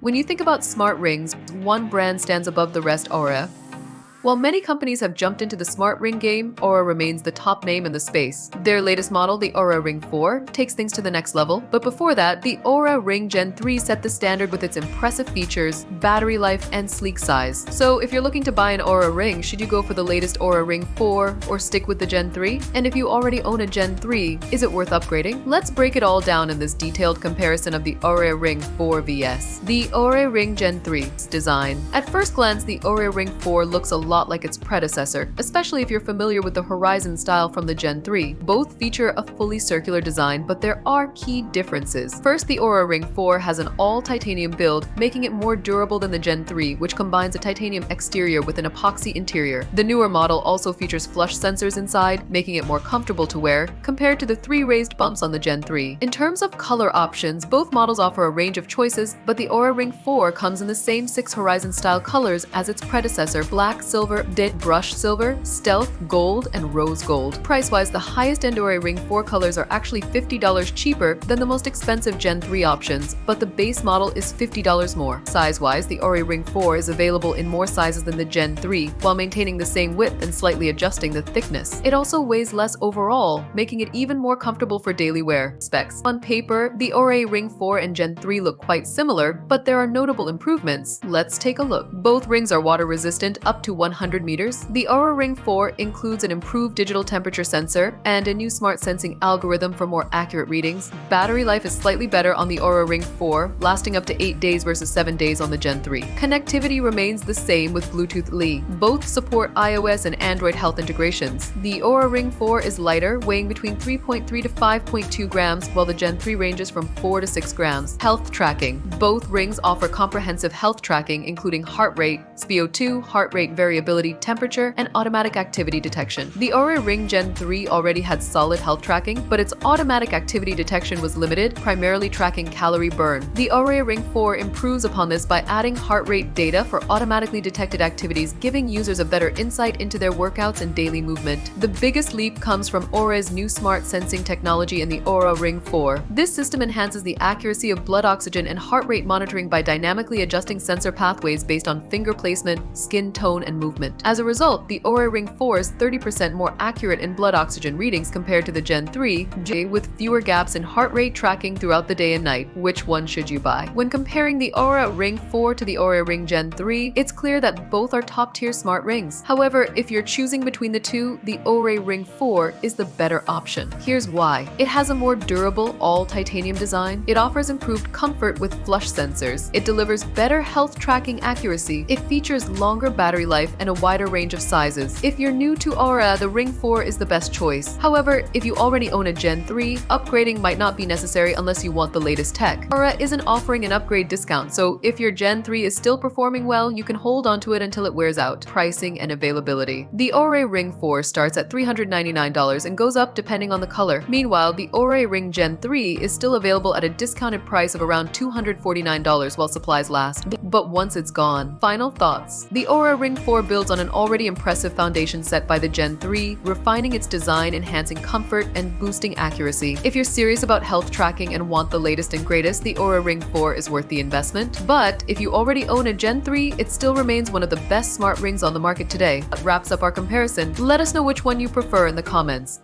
When you think about smart rings, one brand stands above the rest: Oura. While many companies have jumped into the smart ring game, Oura remains the top name in the space. Their latest model, the Oura Ring 4, takes things to the next level, but before that, the Oura Ring Gen 3 set the standard with its impressive features, battery life, and sleek size. So if you're looking to buy an Oura Ring, should you go for the latest Oura Ring 4 or stick with the Gen 3? And if you already own a Gen 3, is it worth upgrading? Let's break it all down in this detailed comparison of the Oura Ring 4 vs. the Oura Ring Gen 3's design. At first glance, the Oura Ring 4 looks a lot like its predecessor, especially if you're familiar with the Horizon style from the Gen 3. Both feature a fully circular design, but there are key differences. First, the Oura Ring 4 has an all-titanium build, making it more durable than the Gen 3, which combines a titanium exterior with an epoxy interior. The newer model also features flush sensors inside, making it more comfortable to wear, compared to the 3 raised bumps on the Gen 3. In terms of color options, both models offer a range of choices, but the Oura Ring 4 comes in the same 6 Horizon style colors as its predecessor: black, silver, brushed silver, stealth, gold, and rose gold. Price-wise, the highest-end Oura Ring 4 colors are actually $50 cheaper than the most expensive Gen 3 options, but the base model is $50 more. Size-wise, the Oura Ring 4 is available in more sizes than the Gen 3, while maintaining the same width and slightly adjusting the thickness. It also weighs less overall, making it even more comfortable for daily wear. Specs. On paper, the Oura Ring 4 and Gen 3 look quite similar, but there are notable improvements. Let's take a look. Both rings are water-resistant up to 100 meters. The Oura Ring 4 includes an improved digital temperature sensor and a new smart sensing algorithm for more accurate readings. Battery life is slightly better on the Oura Ring 4, lasting up to 8 days versus 7 days on the Gen 3. Connectivity remains the same with Bluetooth LE. Both support iOS and Android Health integrations. The Oura Ring 4 is lighter, weighing between 3.3 to 5.2 grams, while the Gen 3 ranges from 4 to 6 grams. Health tracking. Both rings offer comprehensive health tracking, including heart rate, SpO2, heart rate variability, temperature, and automatic activity detection. The Oura Ring Gen 3 already had solid health tracking, but its automatic activity detection was limited, primarily tracking calorie burn. The Oura Ring 4 improves upon this by adding heart rate data for automatically detected activities, giving users a better insight into their workouts and daily movement. The biggest leap comes from Oura's new smart sensing technology in the Oura Ring 4. This system enhances the accuracy of blood oxygen and heart rate monitoring by dynamically adjusting sensor pathways based on finger placement, skin tone, and movement. As a result, the Oura Ring 4 is 30% more accurate in blood oxygen readings compared to the Gen 3, with fewer gaps in heart rate tracking throughout the day and night. Which one should you buy? When comparing the Oura Ring 4 to the Oura Ring Gen 3, it's clear that both are top-tier smart rings. However, if you're choosing between the two, the Oura Ring 4 is the better option. Here's why. It has a more durable, all-titanium design. It offers improved comfort with flush sensors. It delivers better health tracking accuracy. It features longer battery life and a wider range of sizes. If you're new to Oura, the Ring 4 is the best choice. However, if you already own a Gen 3, upgrading might not be necessary unless you want the latest tech. Oura isn't offering an upgrade discount, so if your Gen 3 is still performing well, you can hold onto it until it wears out. Pricing and availability. The Oura Ring 4 starts at $399 and goes up depending on the color. Meanwhile, the Oura Ring Gen 3 is still available at a discounted price of around $249 while supplies last, but once it's gone. Final thoughts. The Oura Ring 4 builds on an already impressive foundation set by the Gen 3, refining its design, enhancing comfort, and boosting accuracy. If you're serious about health tracking and want the latest and greatest, the Oura Ring 4 is worth the investment. But if you already own a Gen 3, it still remains one of the best smart rings on the market today. That wraps up our comparison. Let us know which one you prefer in the comments.